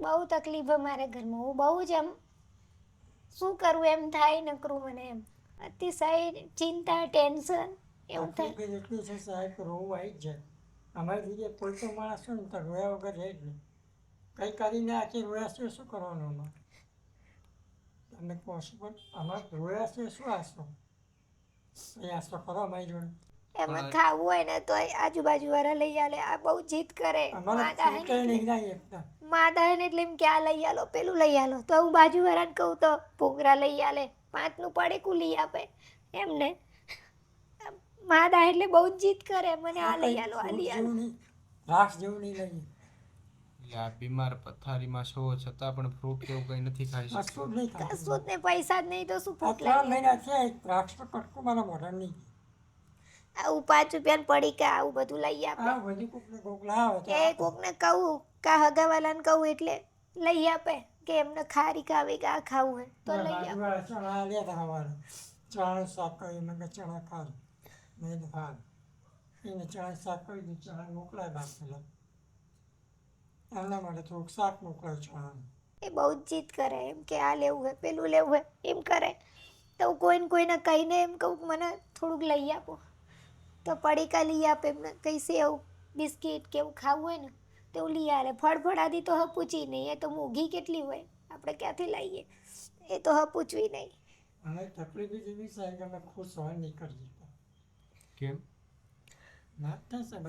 બહુ તકલીફ અમારે ઘરમાં. હું બહુ જ એમ શું કરું એમ થાય નકરું મને એમ અતિશય ચિંતા ટેન્શન એવું થાય. તકલીફ એટલી છે સાહેબ કે રોવું આવી જ જાય. અમારી રીતે કોઈ પણ માણસ હોય ને તો રોયા વગર રહે જ નહીં. કંઈ કરીને આખી રોયા છે શું કરવાનું અમારે? તમને પોસિબલ અમારે રોયા છે શું આશરો? એ આશરો કરો અમારી જોડે. એમાં ખાવું હોય ને તો આજુબાજુ વાળા લઈ આલે. આ બહુ જીદ કરે. માદા હે ને એટલે એમ કે આ લઈ આલો પેલું લઈ આલો. તો હું બાજુ વાળાને કહું તો ભૂંગરા લઈ આલે, 5નું પડીકું લઈ આપે એમને. માદા એટલે બહુ જ જીદ કરે મને આ લઈ આલો આ લઈ આલો. રાક્ષ જેવું નહીં લઈએ. આ બીમાર પથારીમાં છો છતાં પણ ફ્રૂટ કેવું કંઈ નથી ખાઈ શકતો. કશું જ નહીં, પૈસા જ નહીં તો શું ફ્રૂટ લઈ? 3 મહિના છે રાક્ષ તો કટકું મારા મોઢા નહીં. આવું 5 રૂપિયાનું પડીકા આવું બધું લઈ આપે. આ બધી કોક લાવે તો એ કોકને કહું કા હગાવાલાને કહું એટલે લઈ આપે કે એમને ખારી ખાવી કે આ ખાવું હોય તો લઈ આપે. ચણા લેતા અમારે ચણાનું શાક કરી મેં કે ચણા ખાવ મેં ખાવ એને ચણાનું શાક કરી દીધું. ચણા મોકલાય બાપ પેલા એમના માટે થોડુંક શાક મોકલાય ચણાનું. એ બહુ જ જીદ કરે એમ કે આ લેવું હોય પેલું લેવું હોય એમ કરે. તો હું કોઈને કહીને એમ કહું કે મને થોડુંક લઈ આપો તો પડીકા લઈ આપે. એમને કંઈ સેવ બિસ્કિટ કે એવું ખાવું હોય ને તો એવું લઈ આવે. ફળફળાદી તો પૂછી નહીં, એ તો મોંઘી કેટલી હોય આપણે ક્યાંથી લાવીએ, એ તો પૂછવી નહીં. અને તકલીફ એવી છે કે અમે ખુશ સહન નહીં કરી શકતા. કેમ?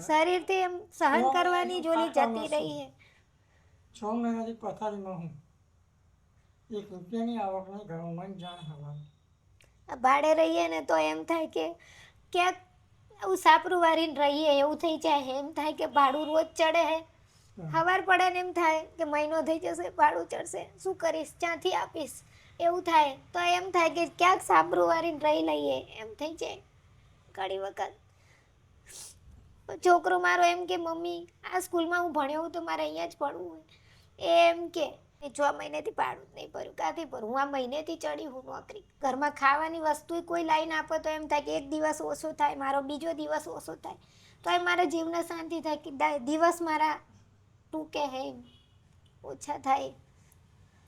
શરીરથી એમ સહન કરવાની જોલી જતી રહી છે. 6 મહિનાથી પથારીમાં હું 1 રૂપિયાની આવક નહીં ઘણું મન જાણ હવાનું. ભાડે રહીએ ને તો એમ થાય કે ક્યાંક આવું સાપરું વારીને રહીએ એવું થઈ જાય. એમ થાય કે ભાડું રોજ ચડે હે. સવાર પડે ને એમ થાય કે મહિનો થઈ જશે ભાડું ચડશે, શું કરીશ, ક્યાંથી આપીશ એવું થાય. તો એમ થાય કે ક્યાંક સાપરું વારીને રહી લઈએ એમ થઈ જાય ઘણી વખત. છોકરો મારો એમ કે મમ્મી આ સ્કૂલમાં હું ભણ્યો હું તો મારે અહીંયા જ ભણવું હોય. એમ કે 6 મહિનેથી ભાડું જ નહીં ભર્યું, ક્યાંથી ભરું? હું આ મહિનેથી ચડી હું નોકરી. ઘરમાં ખાવાની વસ્તુ કોઈ લાવીને આપે તો એમ થાય કે એક દિવસ ઓછો થાય, મારો બીજો દિવસ ઓછો થાય. તો એ મારા જીવને શાંતિ થાય કે દિવસ મારા ટૂંકે હે એમ ઓછા થાય.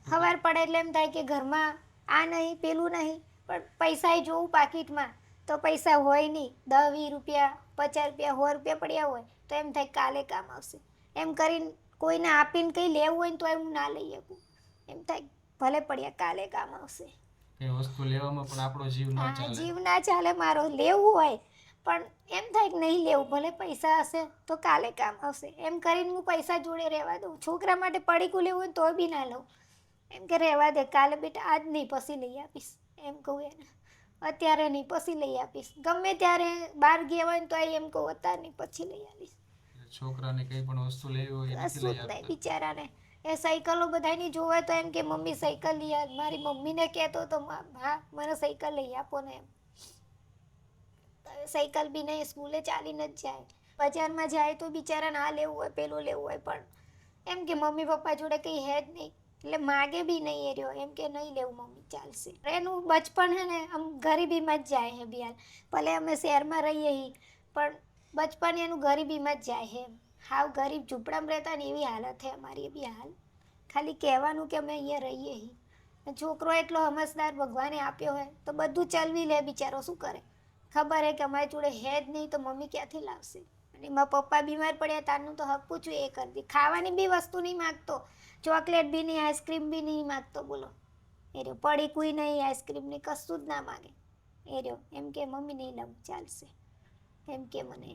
સવાર પડે એટલે એમ થાય કે ઘરમાં આ નહીં પેલું નહીં, પણ પૈસા જોવું પાકીટમાં તો પૈસા હોય નહીં. 10 20 રૂપિયા 50 રૂપિયા 100 રૂપિયા પડ્યા હોય તો એમ થાય કાલે કામ આવશે. એમ કરીને કોઈને આપીને કંઈ લેવું હોય ને તો હું ના લઈ શકું. એમ થાય ભલે પડ્યા કાલે કામ આવશે. એ વસ્તુ લેવામાં પણ આપણો જીવ ના ચાલે. જીવ ના ચાલે મારો. લેવું હોય પણ એમ થાય કે નહીં લેવું, ભલે પૈસા હશે તો કાલે કામ આવશે. એમ કરીને હું પૈસા જોડે રહેવા દઉં. છોકરા માટે પડીકું લેવું હોય તો બી ના લઉં. એમ કે રહેવા દે, કાલે બેટા આજ નહીં પછી લઈ આપીશ એમ કહું એને. અત્યારે નહીં પછી લઈ આપીશ. ગમે ત્યારે બહાર ગયા હોય ને તો એમ કહું અત્યારે નહીં પછી લઈ આવીશ. છોકરાને કંઈ પણ વસ્તુ લેવી હોય એ કશું જ નહીં બિચારાને. એ સાયકલો બધાની જોવે તો એમ કે મમ્મી સાયકલ લઈ આવ. મારી મમ્મીને કહેતો તો હા મને સાયકલ લઈ આપો ને એમ. સાયકલ બી નહીં, સ્કૂલે ચાલીને જ જાય. બજારમાં જાય તો બિચારાને આ લેવું હોય પેલું લેવું હોય પણ એમ કે મમ્મી પપ્પા જોડે કંઈ હે જ નહીં એટલે માગે બી નહીં એ રહ્યો. એમ કે નહીં લેવું મમ્મી ચાલશે. એનું બચપન હે ને આમ ગરીબીમાં જ જાય હે બિહાર. ભલે અમે શહેરમાં રહીએ પણ બચપન એનું ગરીબીમાં જ જાય હે. હાવ ગરીબ ઝૂંપડામાં રહેતા ને એવી હાલત છે અમારી બી હાલ. ખાલી કહેવાનું કે અમે અહીંયા રહીએ છીએ. છોકરો એટલો સમજદાર ભગવાને આપ્યો હોય તો બધું ચલવી લે બિચારો. શું કરે? ખબર હે કે અમારી જોડે હે જ નહીં તો મમ્મી ક્યાંથી લાવશે? અને મારા પપ્પા બીમાર પડ્યા તારનું તો હક પૂછું એ કરી દે. ખાવાની બી વસ્તુ નહીં માગતો, ચોકલેટ બી નહીં, આઈસ્ક્રીમ બી નહીં માગતો. બોલો એ રહ્યો પડીકું નહીં, આઈસ્ક્રીમ નહીં, કશું જ ના માગે એ રહ્યો. એમ કે મમ્મી નહીં લાવું ચાલશે એમ કે મને.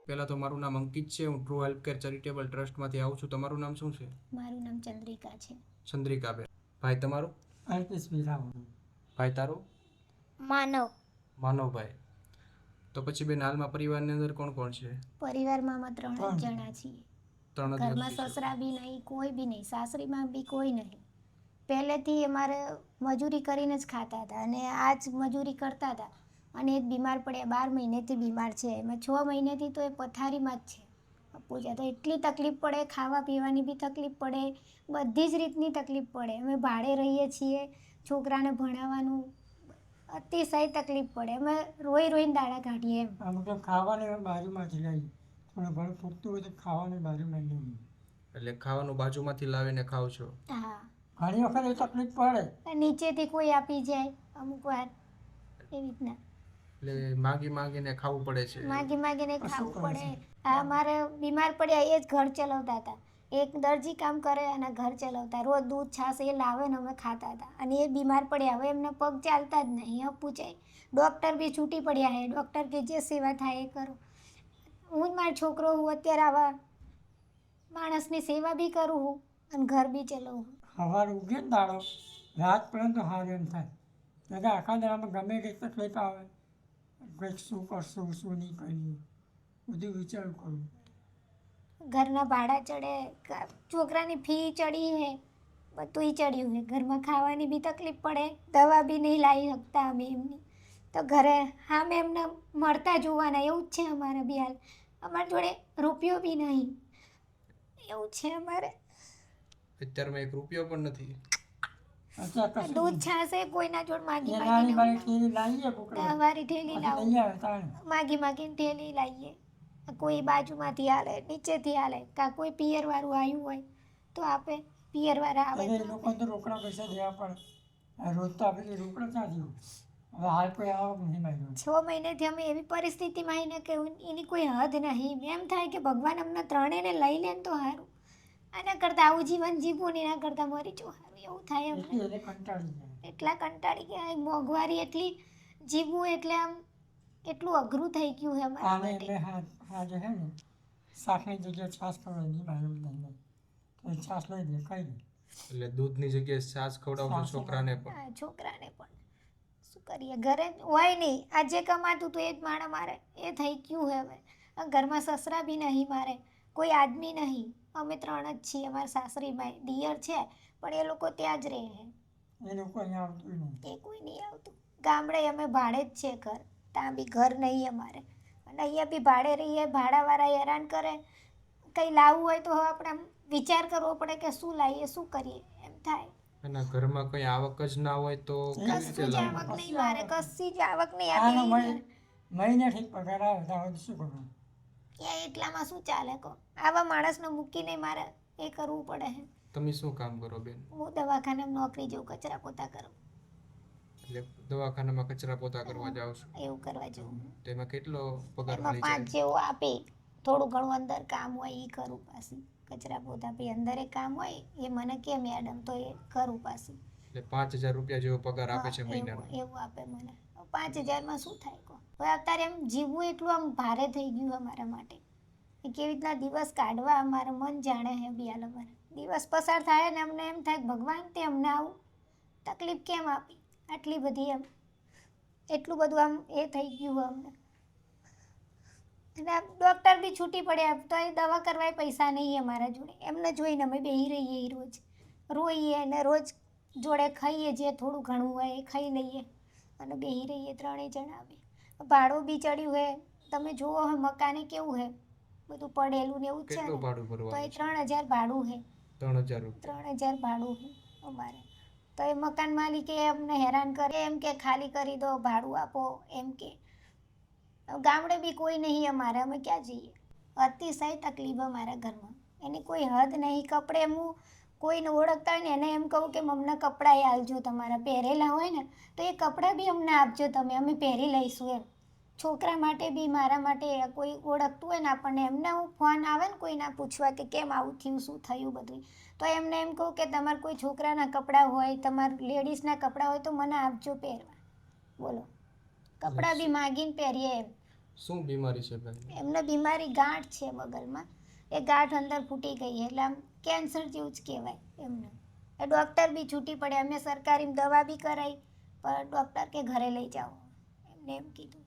પહેલાં તો મારું નામ અંકિત છે. હું ટ્રુ હેલ્થકેર ચેરિટેબલ ટ્રસ્ટમાંથી આવું છું. તમારું નામ શું છે? મારું નામ ચંદ્રિકા છે. ચંદ્રિકાબેન. ભાઈ તમારું? ભાઈ તારું? માનવભાઈ. તો પછી બેન હાલમાં પરિવારની અંદર કોણ કોણ છે? પરિવારમાં અમે 3 જણા છીએ. ઘરમાં સસરા બી નહીં, કોઈ બી નહીં. સાસરીમાં બી કોઈ નહીં. પહેલેથી અમારે મજૂરી કરીને જ ખાતા હતા અને આ જ મજૂરી કરતા હતા અને એ જ બીમાર પડ્યા. 12 મહિનેથી બીમાર છે. એમાં 6 મહિનેથી તો એ પથારીમાં જ છે. પૂજા તો એટલી તકલીફ પડે, ખાવા પીવાની બી તકલીફ પડે, બધી જ રીતની તકલીફ પડે. અમે ભાડે રહીએ છીએ, છોકરાને ભણાવવાનું અતિશય તકલીફ પડે અમે રોઈને દાડા કાઢીએ એમ. અમુક તો ખાવાની બાજુમાંથી લઈ થોડું ઘણું પૂરતું હોય તો ખાવાની બાજુમાં લઈ એટલે ખાવાનું બાજુમાંથી લાવીને ખાવ છો? હા, ઘણી વખત એ તકલીફ પડે. નીચેથી કોઈ આપી જાય અમુક વાર એવી રીતના એટલે માગીને ખાવું પડે છે? માગીને શું ખાવું કરે પડે. છે? હા, મારે બીમાર પડ્યા એ જ ઘર ચલાવતા હતા. એક દરજી કામ કરે અને ઘર ચલાવતા, રોજ દૂધ છાશ એ લાવે ને અમે ખાતા હતા. અને એ બીમાર પડ્યા, હવે એમને પગ ચાલતા જ નહીં, પૂછાય. ડૉક્ટર બી છૂટી પડ્યા છે. ડૉક્ટર કે જે સેવા થાય એ કરો. હું જ મારો છોકરો હું અત્યારે આવા માણસની સેવા બી કરું હું અને ઘર બી ચલાવું. સવાર ઉગે ને દાડો રાત પડે તો હાર એમ થાય એટલે આખા દાડામાં ગમે તે તકલીફ આવે કંઈક શું કરશું શું નહીં કરીએ બધું વિચાર કરું. ઘરના ભાડા ચડે, છોકરાની ફી ચડી છે, બધુંય ચડ્યું છે. ઘરમાં ખાવાની બી તકલીફ પડે, દવા બી નહીં લાવી શકતા અમે એમની. તો ઘરે હા મેં એમને મળતા જોવાના એવું જ છે અમારે બી હાલ. અમારી જોડે રૂપિયો બી નહીં એવું છે અમારે. અત્યારમાં 1 રૂપિયો પણ નથી. અત્યારે દૂધ છાશે કોઈના જોડે માગી નાની માગીને મારી ઠેલી લાવીએ કોકડે દવારી ઠેલી લાવું, લઈ આવે તાણે માગીને ઠેલી લાવીએ. કોઈ બાજુમાંથી હાલે, નીચેથી હાલે, કાં કોઈ પિયરવાળું આવ્યું હોય તો આપે, પિયરવાળા આવે એટલે એ તો લોકો તો રોકડા પૈસા દેવા પડે. આ રોજ તો આપણે રોકડા ક્યાંથી હોય? હવે હાલ કોઈ આવક નહીં માર્યો. 6 મહિનેથી અમે એવી પરિસ્થિતિમાં આવીને કે એની કોઈ હદ નહીં. એમ થાય કે ભગવાન અમને ત્રણેયને લઈ લે ને તો સારું, આના કરતાં આવું જીવન જીવવું ને એના કરતાં મરી જવું સારું એવું થાય અમને. એટલે એને કંટાળી જાય. એટલા કંટાળી ગયા, મોંઘવારી એટલી, જીવવું એટલે આમ એટલું અઘરું થઈ ગયું છે અમારા આને માટે. એટલે હા જે છે ને શાકની જગ્યાએ છાશ ખવડાવી મારું નહીં તો એ છાશ લઈ દે ખાઈ લે. એટલે દૂધની જગ્યાએ છાશ ખવડાવશો છોકરાને પણ? હા, છોકરાને પણ શું કરીએ, ઘરે હોય નહીં. આ જે કમાતું હતું એ જ મારે મારે એ થઈ ગયું છે હવે. આ ઘરમાં સસરા બી નહીં મારે, કોઈ આદમી નહીં. અમે 3 જ છીએ. અમારા સાસરીમાં દિયર છે પણ એ લોકો ત્યાં જ રહે છે. એ લોકો અહીંયા આવતું નહીં. એ કોઈ નહીં આવતું. ગામડે અમે ભાડે જ છે ઘર, ત્યાં બી ઘર નહીં અમારે. અને અહીંયા બી ભાડે રહીએ, ભાડાવાળા હેરાન કરે. કંઈ લાવવું હોય તો હવે આપણે આમ વિચાર કરવો પડે કે શું લાવીએ, શું કરીએ એમ થાય. અને ઘરમાં કઈ આવક જ ના હોય તો કેવી રીતે કશી જ લાવવું? આવક નહીં મારે, કશી જ આવક નહીં. આનો આ મહિનેથી પગાર આવે તો શું કરવું? એટલામાં શું ચાલે કહો? આવા માણસને મૂકીને મારે એ કરવું પડે છે. તમે શું કામ કરો બેન? હું દવાખાનામાં નોકરી જઉં, કચરા પોતા કરું, એટલે દવાખાનામાં કચરા પોતા કરવા જાવ છો? એવું કરવા જવું. તો એમાં કેટલો પગાર એમાં મળી 5 જાય? જેવું આપે, થોડું ઘણું અંદર કામ હોય એ કરું પાછી. કચરા પોતા પછી અંદર એ કામ હોય એ મને કે મેડમ તો એ કરું પાછી. એટલે 5000 રૂપિયા જેવો પગાર આપે છે હા, મહિનાનો? એવું આપે મને. 5000માં શું થાય કહો? હવે અત્યારે એમ જીવવું એટલું આમ ભારે થઈ ગયું અમારા માટે. એ કેવી રીતના દિવસ કાઢવા અમારે મન જાણે છે બી હાલ અમારે. દિવસ પસાર થાય ને અમને એમ થાય કે ભગવાન તે અમને આવું તકલીફ કેમ આપી આટલી બધી, એમ એટલું બધું આમ એ થઈ ગયું અમને. અને ડૉક્ટર બી છૂટી પડ્યા તો એ દવા કરવા પૈસા નહીં અમારા જોડે. એમને જોઈને અમે બેસી રહીએ, રોજ રોઈએ અને રોજ જોડે ખાઈએ, જે થોડું ઘણું હોય એ ખાઈ લઈએ અને બેસી રહીએ 3 જણા બી. ભાડું બી ચડ્યું છે, તમે જુઓ હે મકાને કેવું છે, બધું પડેલું ને એવું જ છે કેટલું ને. ભાડું તો એ ભરવાનું? 3000 ભાડું છે. 3000 રૂપિયા? 3000 ભાડું છે અમારે. તો એ મકાન માલિકે અમને હેરાન કરે, એમ કે ખાલી કરી દો, ભાડું આપો એમ કે. ગામડે બી કોઈ નહીં અમારે, અમે ક્યાં જઈએ? અતિશય તકલીફ અમારા ઘરમાં, એની કોઈ હદ નહીં. કપડે હું કોઈને ઓળખતા હોય ને એને એમ કહું કે અમને કપડાં આપજો, તમારા પહેરેલા હોય ને તો એ કપડાં બી અમને આપજો તમે, અમે પહેરી લઈશું એમ. છોકરા માટે બી મારા માટે કોઈ ઓળખતું હોય ને આપણને, એમને હું ફોન આવે ને કોઈના પૂછવા કે કેમ આવું થયું, શું થયું બધું, તો એમને એમ કહું કે તમારે કોઈ છોકરાના કપડાં હોય, તમારા લેડીઝના કપડાં હોય તો મને આપજો પહેરવા. બોલો, કપડાં બી માગીને પહેરીએ એમ. શું બીમારી છે બેન? એમને બીમારી ગાંઠ છે બગલમાં. એ ગાંઠ અંદર ફૂટી ગઈ એટલે આમ કેન્સર જેવું જ કહેવાય એમને. એ ડૉક્ટર બી છૂટી પડે, અમે સરકારી દવા બી કરાવી પણ ડૉક્ટર કે ઘરે લઈ જાઓ, એમને એમ કીધું.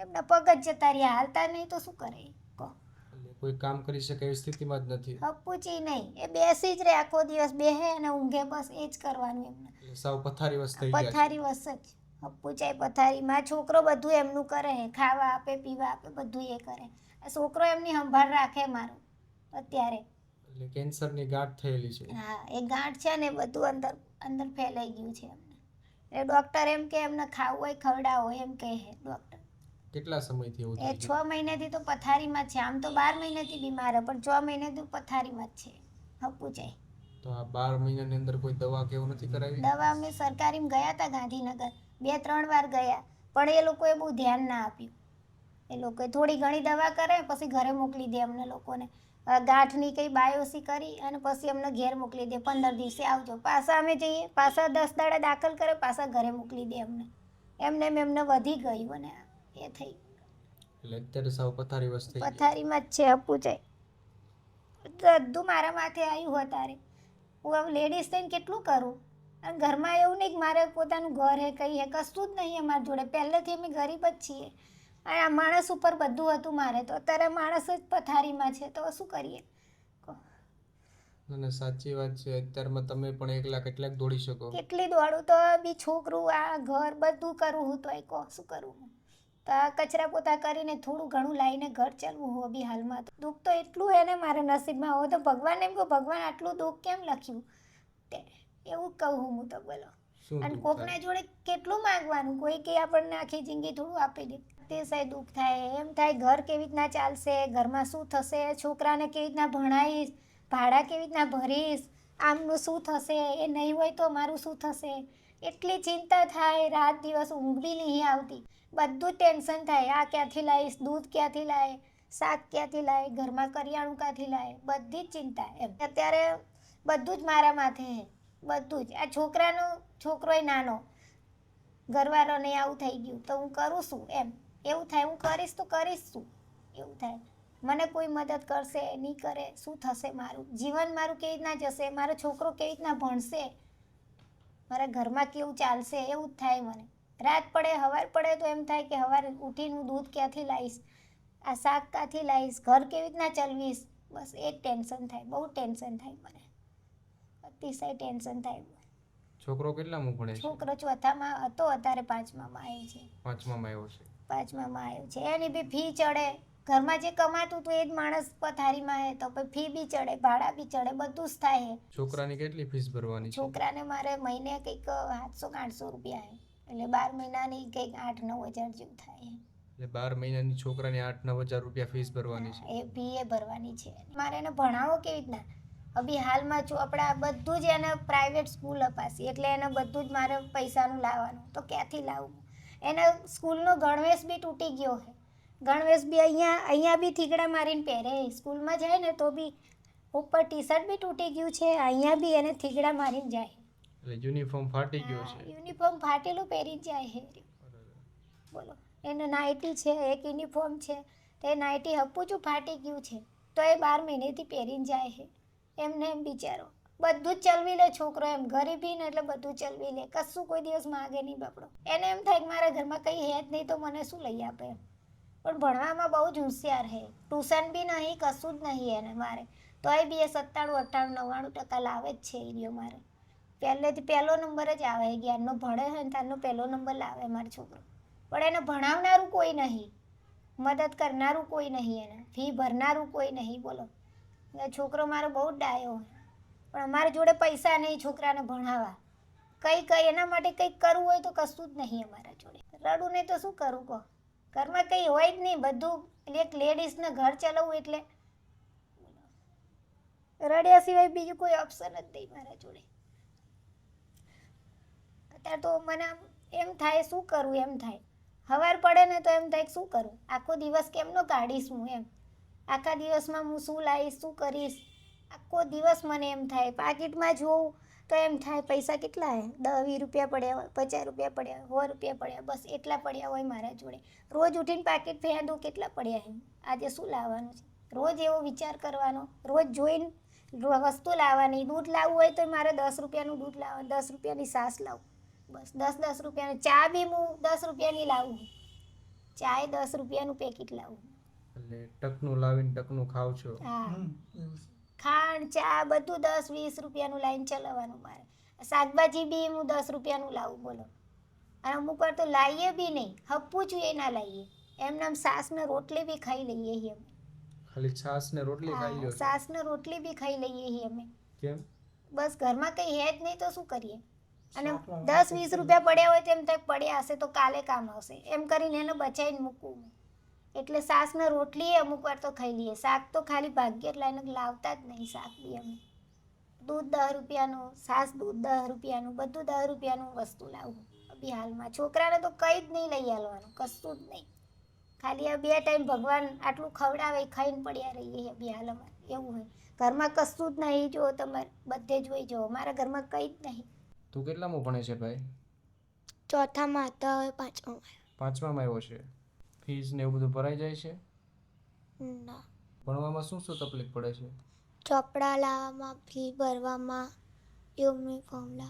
એમના પગ જ જતા રહ્યા, હાલતા નહીં તો શું કરે કહો? એટલે કોઈ કામ કરી શકે એવી સ્થિતિમાં જ નથી? હપુચી નહીં, એ બેસી જ રહે આખો દિવસ, બેહે અને ઊંઘે, બસ એ જ કરવાનું એમને. એટલે સાવ પથારી વસ થઈ ગયા છે? પથારી વસ જ, હપુચાઈ પથારી. મારો છોકરો બધું એમનું કરે, ખાવા આપે, પીવા આપે, બધું એ કરે. આ છોકરો એમની સંભાળ રાખે મારો અત્યારે. એટલે કેન્સરની ગાંઠ થયેલી છે? હા, એ ગાંઠ છે ને બધું અંદર અંદર ફેલાઈ ગયું છે એમને. એટલે ડૉક્ટર એમ કે એમને ખાવું હોય ખવડાવો એમ કહે છે ડૉક્ટર. કેટલા સમયથી એવું એ થાય 6 મહિનાથી તો પથારીમાં જ છે. આમ તો 12 મહિનાથી બીમાર છે, પણ 6 મહિનાથી પથારીમાં જ છે હપુચાઈ. તો આ 12 મહિનાની અંદર કોઈ દવા કે એવું નથી કરાવી? દવા અમે સરકારીમાં ગયા હતા ગાંધીનગર, 2-3 વાર ગયા, પણ એ લોકોએ બહુ ધ્યાન ના આપ્યું. એ લોકોએ થોડી ઘણી દવા કરે પછી ઘરે મોકલી દે અમને લોકોને. ગાંઠની કંઈ બાયોસી કરી અને પછી અમને ઘેર મોકલી દે, 15 દિવસે આવજો. પાછા અમે જઈએ, પાછા 10 દાડા દાખલ કરે, પાછા ઘરે મોકલી દે અમને. એમને વધી ગયું અને એ થઈ એટલે અત્યારે સાવ પથારી વસ થઈ ગઈ. પથારીમાં જ છે હપુચાઈ. બધું મારા માથે આવ્યું અત્યારે. હું હવે લેડીઝ થઈને કેટલું કરું? અને ઘરમાં એવું નહીં કે મારે પોતાનું ઘર હે કંઈ હે, કશું જ નહીં અમારી જોડે. પહેલેથી અમે ગરીબ જ છીએ અને આ માણસ ઉપર બધું હતું મારે. તો અત્યારે માણસ જ પથારીમાં છે તો શું કરીએ? અને સાચી વાત છે, અત્યારમાં તમે પણ એકલા કેટલાક દોડી શકો. કેટલી દોડું તો બી છોકરું આ ઘર બધું કરું હું તો કહો શું કરું હું? તો આ કચરા પોતા કરીને થોડું ઘણું લાવીને ઘર ચાલવું હું બી હાલમાં. તો દુઃખ તો એટલું હે ને મારા નસીબમાં. હોય તો ભગવાન એમ કહું, ભગવાન આટલું દુઃખ કેમ લખ્યું? તે એવું કહું હું તો બોલો. શું અને દુઃખ કોકના થાય? જોડે કેટલું માંગવાનું? કોઈ કે આપણને આખી જિંદગી થોડું આપી દે. અતિશય દુઃખ થાય. એમ થાય ઘર કેવી રીતના ચાલશે, ઘરમાં શું થશે, છોકરાને કેવી રીતના ભણાવીશ, ભાડા કેવી રીતના ભરીશ, આમનું શું થશે, એ નહીં હોય તો મારું શું થશે? એટલી ચિંતા થાય, રાત દિવસ ઊંઘ બી નહીં આવતી. બધું ટેન્શન થાય. આ ક્યાંથી લાવીશ, દૂધ ક્યાંથી લાવે, શાક ક્યાંથી લાવે, ઘરમાં કરિયાણું ક્યાંથી લાવે, બધી જ ચિંતા. એમ અત્યારે બધું જ મારા માથે છે, બધું જ. આ છોકરોય નાનો, ઘરવાળો નહીં આવું થઈ ગયું તો હું કરું શું? એમ એવું થાય. હું કરીશ તો કરીશ શું? એવું થાય. મને કોઈ મદદ કરશે નહીં કરે, શું થશે મારું જીવન? મારું કેવી રીતના જશે? મારો છોકરો કેવી રીતના ભણશે? મારા ઘરમાં કેવું ચાલશે? એવું જ થાય મને. રાત પડે, સવાર પડે તો એમ થાય કે સવારે ઉઠીને હું દૂધ ક્યાંથી લાવીશ, આ શાક ક્યાંથી લાવીશ, ઘર કેવી રીતના ચલાવીશ? બસ એ જ ટેન્શન થાય. બહુ ટેન્શન થાય મને, અતિશય ટેન્શન થાય. છોકરો કેટલામાં ભણે છે? છોકરો 4થામાં હતો, અત્યારે 5મામાં આવ્યો છે. 5મામાં આવ્યો છે. 5મામાં આવ્યો છે. એની બી ફી ચડે. ઘરમાં જે કમાતું હતું એ જ માણસ પથારીમાં હે તો પછી ફી બી ચડે, ભાડા બી ચડે, બધું જ થાય છે. છોકરાની કેટલી ફીસ ભરવાની છે? છોકરાને મારે મહિને કંઈક 700-800 રૂપિયા છે. એટલે 12 મહિનાની કંઈક 8-9 હજાર જેવું થાય છે. એટલે 12 મહિનાની છોકરાની 8-9 હજાર રૂપિયા ફીસ ભરવાની છે. એ ફી એ ભરવાની છે. મારે એને ભણાવો કેવી રીતના? અભી હાલમાં ચોપડા બધું જ એને પ્રાઇવેટ સ્કૂલ અપાશે એટલે એને બધું જ મારે પૈસાનું લાવવાનું. તો ક્યાંથી લાવવું? એને સ્કૂલનો ગણવેશ બી તૂટી ગયો છે. ગણવેશ બી અહીંયા બી થીગડા મારીને પહેરે. સ્કૂલમાં જાય ને તો બી ઉપર ટી શર્ટ બી તૂટી ગયું છે, અહીંયા બી એને થીગડા મારીને જાય. એટલે યુનિફોર્મ ફાટી ગયો છે. યુનિફોર્મ ફાટેલું પહેરી જાય છે. બોલો. એને નાઇટી છે, એક યુનિફોર્મ છે, તો એ નાઇટી હપુચું ફાટી ગયું છે તો એ 12 મહિનેથી પહેરીને જાય છે. એમને એમ બિચારો બધું જ ચલવી લે છોકરો. એમ ગરીબી ને એટલે બધું ચલવી લે, કશું કોઈ દિવસ માગે નહીં બાપડો. એને એમ થાય કે મારા ઘરમાં કંઈ હે જ નહીં તો મને શું લઈ આપે એમ. પણ ભણવામાં બહુ જ હોશિયાર છે. ટ્યુશન બી નહીં, કશું જ નહીં એને મારે. તોય બી એ 97-98-99% લાવે જ છે એ રહ્યો મારે. પહેલેથી પહેલો નંબર જ આવે. 11નો ભણે છે ને ત્યારનો પહેલો નંબર લાવે મારો છોકરો. પણ એને ભણાવનારું કોઈ નહીં, મદદ કરનારું કોઈ નહીં, એને ફી ભરનારું કોઈ નહીં. બોલો. છોકરો મારો બહુ જ ડાયો, પણ અમારી જોડે પૈસા નહીં છોકરાને ભણાવવા. કંઈ એના માટે કંઈક કરવું હોય તો કશું જ નહીં અમારા જોડે. રડું નહીં તો શું કરું કહો? ઘરમાં કંઈ હોય જ નહીં. બધું એક લેડીઝને ઘર ચલાવવું એટલે રડ્યા સિવાય બીજું કોઈ ઓપ્શન જ નહીં મારા જોડે. અત્યારે તો મને એમ થાય શું કરું એમ થાય. સવાર પડે ને તો એમ થાય શું કરું? આખો દિવસ કેમનો કાઢીશ હું એમ? આખા દિવસમાં હું શું લાવીશ, શું કરીશ? આખો દિવસ મને એમ થાય. પાકીટમાં જોઉં તો એમ થાય પૈસા કેટલા હે? 10-20 રૂપિયા પડ્યા હોય, 50 રૂપિયા પડ્યા હોય, 100 રૂપિયા પડ્યા, બસ એટલા પડ્યા હોય મારા જોડે. રોજ ઉઠીને પાકીટ ફેંદું કેટલા પડ્યા છે, આજે શું લાવવાનું છે? રોજ એવો વિચાર કરવાનો, રોજ જોઈને વસ્તુ લાવવાની. દૂધ લાવવું હોય તો મારે 10 રૂપિયાનું દૂધ લાવવાનું, 10 રૂપિયાની છાશ લાવું, બસ 10 રૂપિયાની. ચા બી હું 10 રૂપિયાની લાવું. ચાય 10 રૂપિયાનું પેકેટ લાવું. એટલે ટકનું લાવીને ટકનું ખાવ છો. હા, ખાંડ ચા બધું 10-20 રૂપિયાનું લાવીને ચલાવવાનું મારે. શાકભાજી બી હું 10 રૂપિયાનું લાવું. બોલો. અને અમુક વાર તો લાવીએ બી નહીં, હપ્પું જોઈએ ના લાવીએ. એમને આમ છાશ ને રોટલી બી ખાઈ લઈએ છીએ અમે. ખાલી છાશ ને રોટલી ખાઈ લ્યો છો? છાશ ને રોટલી બી ખાઈ લઈએ છીએ અમે. કેમ? બસ ઘરમાં કંઈ હે જ નહીં તો શું કરીએ? અને આટલા 10-20 રૂપિયા પડ્યા હોય તેમ થાય પડ્યા હશે તો કાલે કામ આવશે એમ કરીને એને બચાવીને મૂકવું મેં. એટલે સાસને રોટલી અમુક વાર તો ખાઈ લઈએ. શાક તો ખાલી ભાગ્યે જ લાવીને લાવતા જ નહીં શાક બી અમે. દૂધ 10 રૂપિયાનું, છાશ દૂધ 10 રૂપિયાનું, બધું 10 રૂપિયાનું વસ્તુ લાવું અભી હાલમાં. છોકરાને તો કંઈ જ નહીં લઈ આવવાનું, કશું જ નહીં. ખાલી આ 2 ટાઈમ ભગવાન આટલું ખવડાવે ખાઈને પડ્યા રહીએ અભી હાલ અમારે એવું હોય. ઘરમાં કશું જ નહીં. જો તમારે બધે જોઈ જાઓ મારા ઘરમાં કંઈ જ નહીં. તું કેટલામાં ભણે છે ભાઈ? ચોથામાં હતા હવે પાંચમામાં. 5મામાં આવ્યો છે. ફીસ ને એવું બધું ભરાઈ જાય છે? ના, ભણવામાં શું શું તકલીફ પડે છે? ચોપડા લાવવામાં, ફી ભરવામાં, યુનિફોર્મ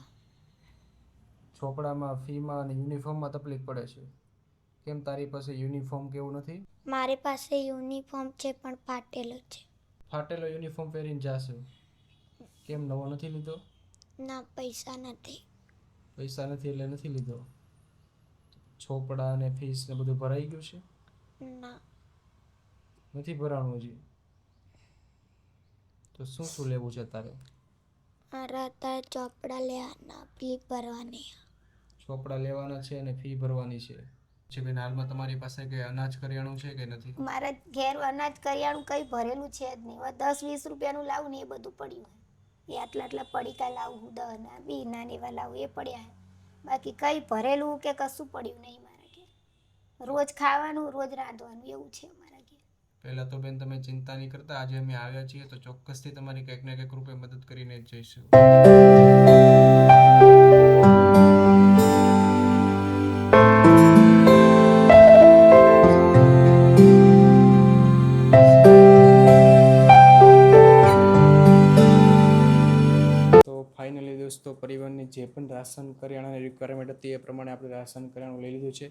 ચોપડામાં, ફીમાં અને યુનિફોર્મમાં તકલીફ પડે છે. કેમ તારી પાસે યુનિફોર્મ કેવું નથી? મારી પાસે યુનિફોર્મ છે પણ ફાટેલો છે. ફાટેલો યુનિફોર્મ પહેરીને જાશે. કેમ નવો નથી લીધો? ના, પૈસા નથી. પૈસા નથી એટલે નથી લીધો. ચોપડા અને ફીસ ને બધું ભરાઈ ગયું છે? ના, નથી ભરાણું હજી. તો શું શું લેવું છે તારે? મારા અત્યારે ચોપડા લેવાના, ફી ભરવાની. ચોપડા લેવાના છે અને ફી ભરવાની છે બેન. હાલમાં તમારી પાસે કઈ અનાજ કરિયાણું છે કે નથી? મારા ઘેર અનાજ કરિયાણું કંઈ ભરેલું છે જ નહીં. હવે 10-20 રૂપિયાનું લાવું ને એ બધું પડ્યું હોય. એ આટલા પડીકા લાવું, 10 ના 20 ના ને એવા લાવું એ પડ્યા છે. બાકી કંઈ ભરેલું કે કશું પડ્યું નહીં મારા ઘેર. રોજ ખાવાનું, રોજ રાંધવાનું એવું છે મારા ઘેર. પહેલા તો બેન તમે ચિંતા નહીં કરતા. આજે અમે આવ્યા છીએ તો ચોક્કસથી તમારી કંઈક ને કંઈક રૂપે મદદ કરીને જ જઈશું. તો ફાઇનલી દોસ્તો, પરિવારની જે પણ રાશન કરિયાણાની રિક્વાયરમેન્ટ હતી એ પ્રમાણે આપણે રાશન કરિયાણું લઈ લીધું છે.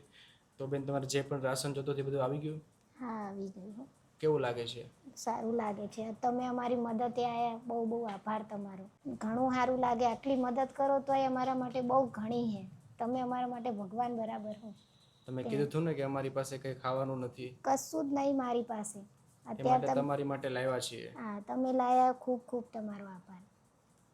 તો બેન તમારે જે પણ રાશન જોતું તે બધું આવી ગયું? હા, આવી ગયું. કેવું લાગે છે? સારું લાગે છે. તમે અમારી મદદે આવ્યા, બહુ બહુ આભાર તમારો. ઘણું સારું લાગે. આટલી મદદ કરો તો એ અમારા માટે બહુ ઘણી છે. તમે અમારા માટે ભગવાન બરાબર હો. તમે કીધું હતું ને કે અમારી પાસે કંઈ ખાવાનું નથી, કશું જ નહીં મારી પાસે એ અત્યારે. માટે તમારી માટે લાવ્યા છીએ. હા, તમે લાયા, ખૂબ ખૂબ તમારો આભાર.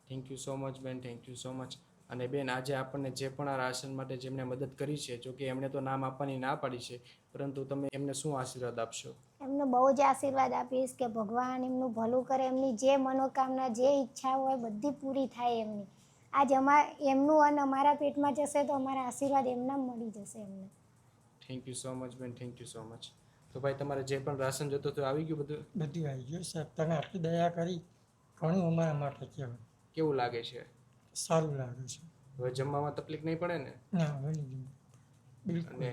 થેન્ક યુ સો મચ બેન, થેન્ક યુ સો મચ. અને બેન, આજે આપણને જે પણ આ રાશન માટે જેમણે મદદ કરી છે, જો કે એમણે તો નામ આપવાની ના પાડી છે, પરંતુ તમે એમને શું આશીર્વાદ આપશો? એમને બહુ જ આશીર્વાદ આપીશ કે ભગવાન એમનું ભલું કરે. એમની જે મનોકામના, જે ઈચ્છા હોય બધી પૂરી થાય એમની. આજ એમનું અન્ન અમારા પેટમાં જશે તો અમારા આશીર્વાદ એમના મળી જશે એમને. થેન્ક યુ સો મચ બેન, થેન્ક યુ સો મચ. તો ભાઈ, તમારે જે પણ રાશન જોતું હતું આવી ગયું બધું? બધું આવી ગયું સાહેબ. તમે આટલી દયા કરી, ઘણું અમારા માટે કહેવાય. કેવું લાગે છે? સારું લાગે છે. હવે જમવામાં તકલીફ નહીં પડે ને? ના, હવે નહીં. બિલકુલ.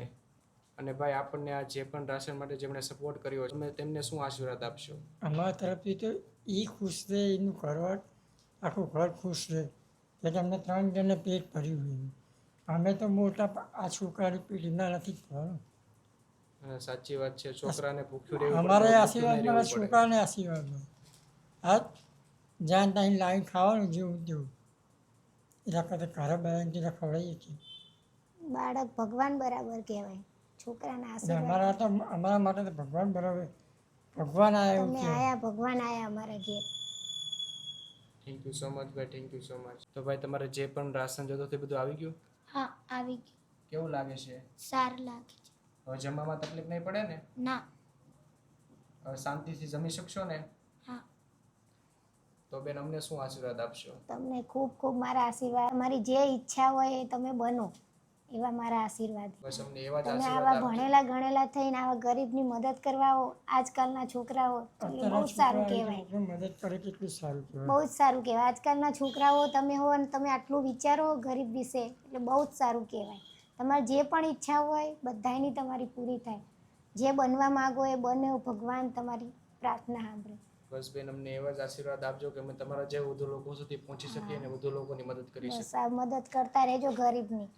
અને ભાઈ, આપણને આ જે પણ રાશન માટે જેમણે સપોર્ટ કર્યો, તમે તેમને શું આશીર્વાદ આપશો? અમારા તરફથી તો એ ખુશ રહે, એનું ઘરવાળ આખું ઘર ખુશ રહે કે તમને 3 જણને પેટ ભર્યું હોય. અમે તો મોટા આ છોકરાની પેઢીના નથી ભરવાનું. સાચી વાત છે. છોકરાને ભૂખ્યું રહેવું પડે, અમારે ભૂખ્યું આશીર્વાદ નહીં મારા રહેવું પડે. છોકરાને આશીર્વાદ હોય. હા, જ્યાં ત્યાં લાવીને ખાવાનું જેવું તેવું. એના કરતાં ઘરે બનાવીને ખવડાવીએ છીએ. બાળક ભગવાન બરાબર કહેવાય. છોકરાના એટલે આશીર્વાદ. અમારા માટે તો ભગવાન બરાબર. ભગવાન આવ્યા એવું તમે કહેવાય. આયા, ભગવાન આયા અમારા ઘેર. થેન્ક યુ સો મચ ભાઈ, થેન્ક યુ સો મચ. તો ભાઈ, તમારે જે પણ રાશન જોતું તે બધું આવી ગયું? હા, આવી ગયું. કેવું લાગે છે? સારું લાગે છે. હવે જમવામાં તકલીફ નહીં પડે ને? ના. હવે શાંતિથી જમી શકશો ને? હા. તો બેન, અમને શું આશીર્વાદ આપશો? તમને ખૂબ ખૂબ મારા આશીર્વાદ. તમારી જે ઈચ્છા હોય એ તમે બનો એવા મારા આશીર્વાદ. બસ અમને એવા જ તમે આશીર્વાદ આવા આપજો. ભણેલા ગણેલા થઈને આવા ગરીબની મદદ કરવા આવો, આજકાલના છોકરાઓ, એટલે બહુ જ સારું કહેવાય. મદદ કરે કેટલું સારું કહેવાય. બહુ જ સારું કહેવાય. આજકાલના છોકરાઓ તમે હો અને તમે આટલું વિચારો ગરીબ વિશે, એટલે બહુ જ સારું કહેવાય. તમારે જે પણ ઈચ્છા હોય બધાયની તમારી પૂરી થાય. જે બનવા માંગો એ બને, ભગવાન તમારી પ્રાર્થના સાંભળે. બસ બેન, અમને એવા જ આશીર્વાદ આપજો કે અમે તમારા જે વધુ લોકો સુધી પહોંચી શકીએ અને વધુ લોકોની મદદ કરી શકીએ. બસ આ મદદ કરતા રહેજો ગરીબની.